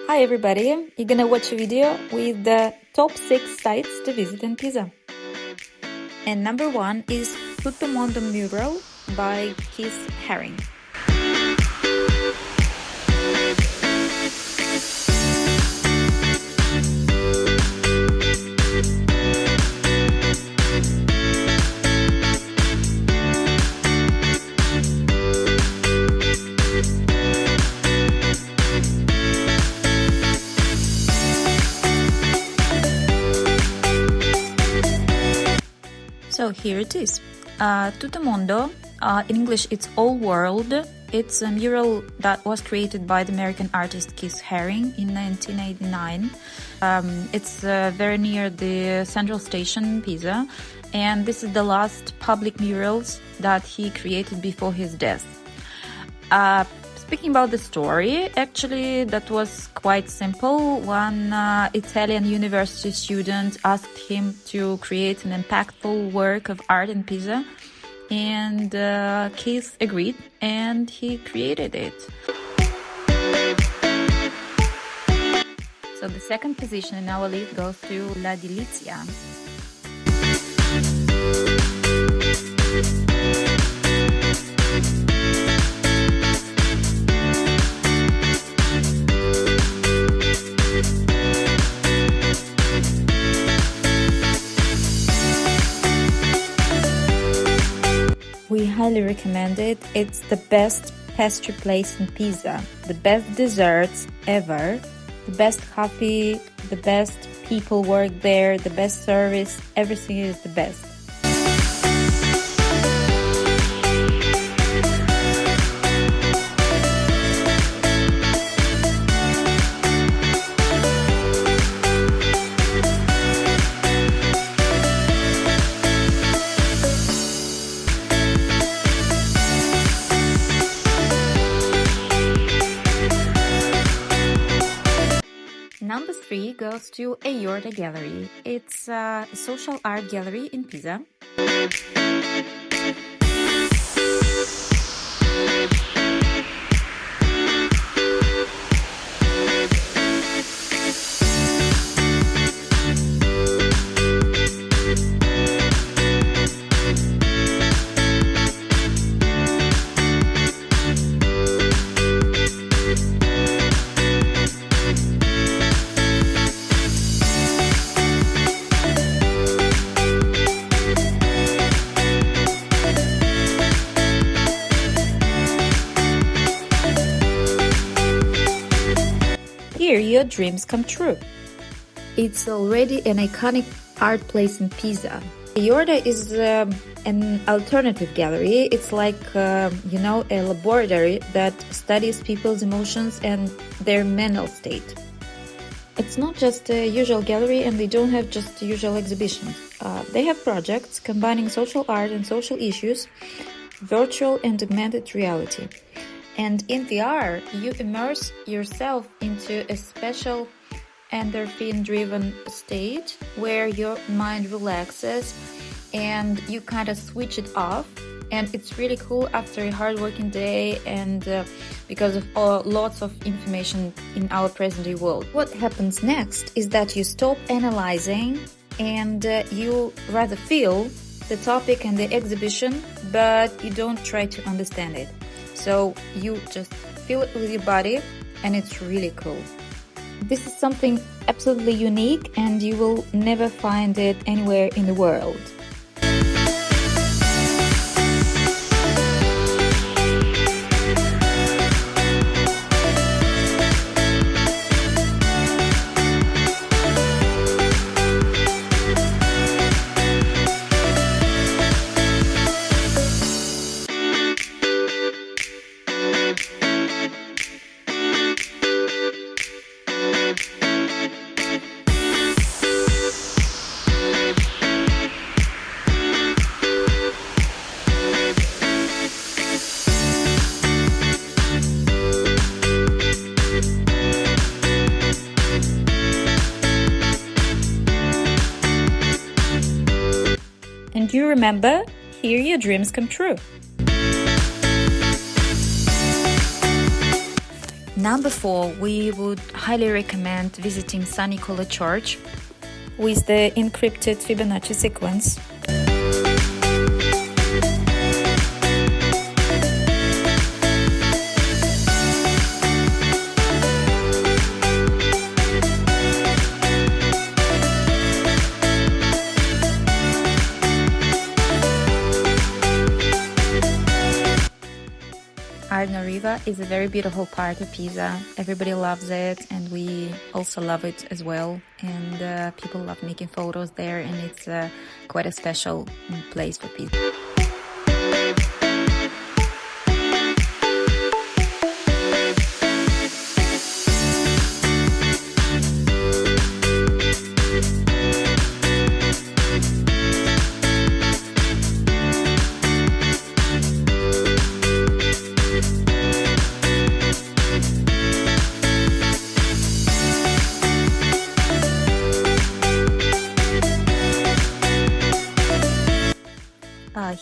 Hi everybody, you're gonna watch a video with the top 6 sites to visit in Pisa. And number 1 is Tuttomondo Mural by Haring. So here it is. Tuttomondo, in English it's all world. It's a mural that was created by the American artist Haring in 1989. It's very near the central station in Pisa, and this is the last public murals that he created before his death. Speaking about the story, actually that was quite simple. One Italian university student asked him to create an impactful work of art in Pisa, and Keith agreed and he created it. So the second position in our list goes to La Delizia. We highly recommend it. It's the best pastry place in Pisa, the best desserts ever, the best coffee, the best people work there, the best service, everything is the best. Number 3 goes to Aorta Gallery. It's a social art gallery in Pisa. Here your dreams come true. It's already an iconic art place in Pisa. Aorta is an alternative gallery. It's like, a laboratory that studies people's emotions and their mental state. It's not just a usual gallery, and they don't have just usual exhibitions. They have projects combining social art and social issues, virtual and augmented reality. And in VR, you immerse yourself into a special endorphin-driven state where your mind relaxes and you kind of switch it off. And it's really cool after a hard-working day and because of lots of information in our present-day world. What happens next is that you stop analyzing and you rather feel the topic and the exhibition, but you don't try to understand it. So you just feel it with your body, and it's really cool. This is something absolutely unique, and you will never find it anywhere in the world. And you remember, here your dreams come true. Number 4, we would highly recommend visiting San Nicola Church with the encrypted Fibonacci sequence. Arno Riva is a very beautiful part of Pisa. Everybody loves it, and we also love it as well. And people love making photos there, and it's quite a special place for Pisa.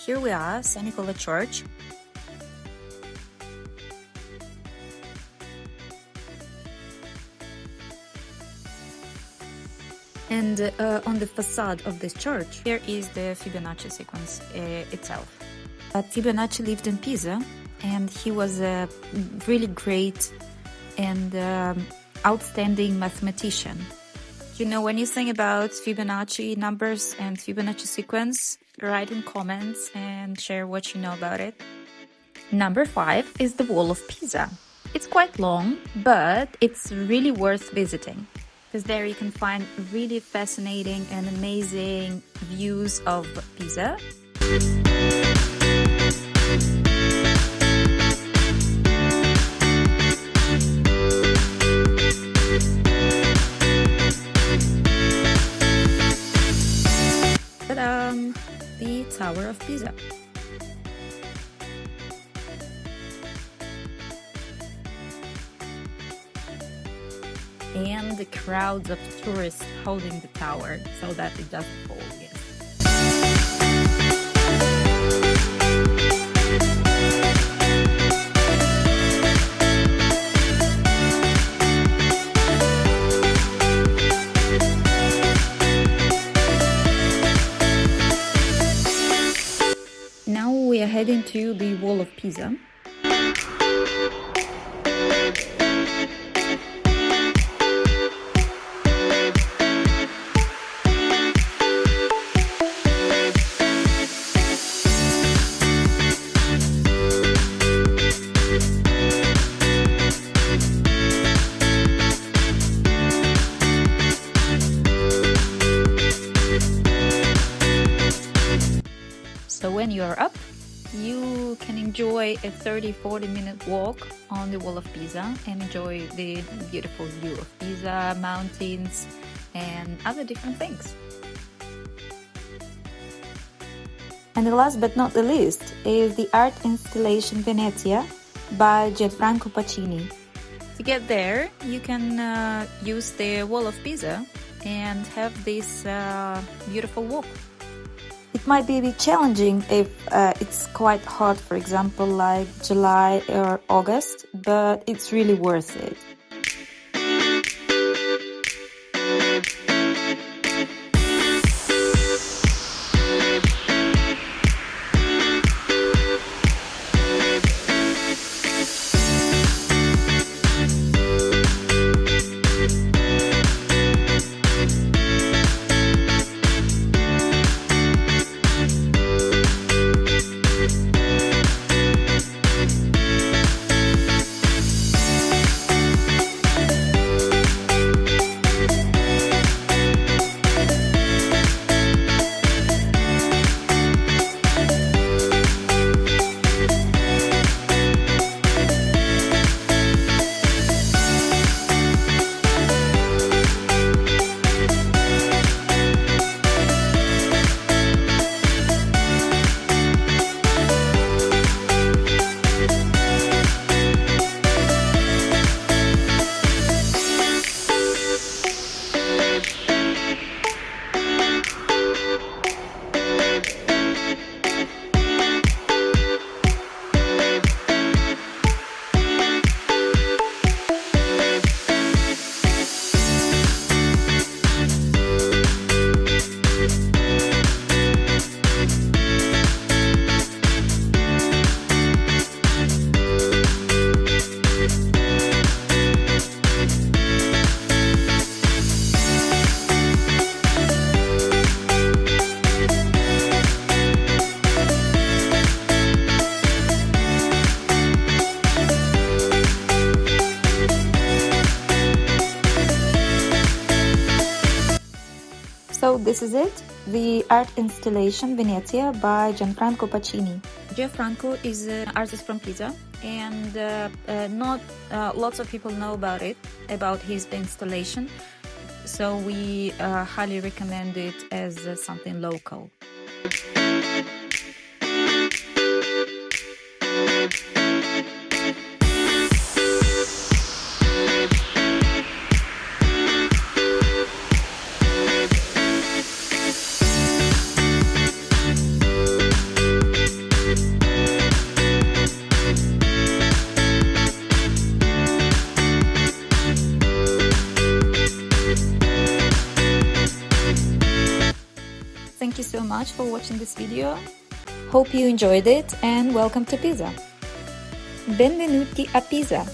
Here we are, San Nicola Church. And on the facade of this church, here is the Fibonacci sequence itself. Fibonacci lived in Pisa, and he was a really great and outstanding mathematician. You know, when you think about Fibonacci numbers and Fibonacci sequence, write in comments and share what you know about it. Number 5 is the Wall of Pisa. It's quite long, but it's really worth visiting, because there you can find really fascinating and amazing views of Pisa. The Tower of Pisa. And the crowds of tourists holding the tower so that it doesn't fall. Yes. Now we are heading to the Wall of Pisa. So when you are up, you can enjoy a 30-40 minute walk on the Wall of Pisa and enjoy the beautiful view of Pisa, mountains, and other different things. And the last but not the least is the art installation Venezia by Gianfranco Pacini. To get there, you can use the Wall of Pisa and have this beautiful walk. It might be a bit challenging if it's quite hot, for example, like July or August, but it's really worth it. So this is it, the art installation Venezia by Gianfranco Pacini. Gianfranco is an artist from Pisa, and not lots of people know about his installation, so we highly recommend it as something local. Thank you so much for watching this video. Hope you enjoyed it and welcome to Pisa. Benvenuti a Pisa!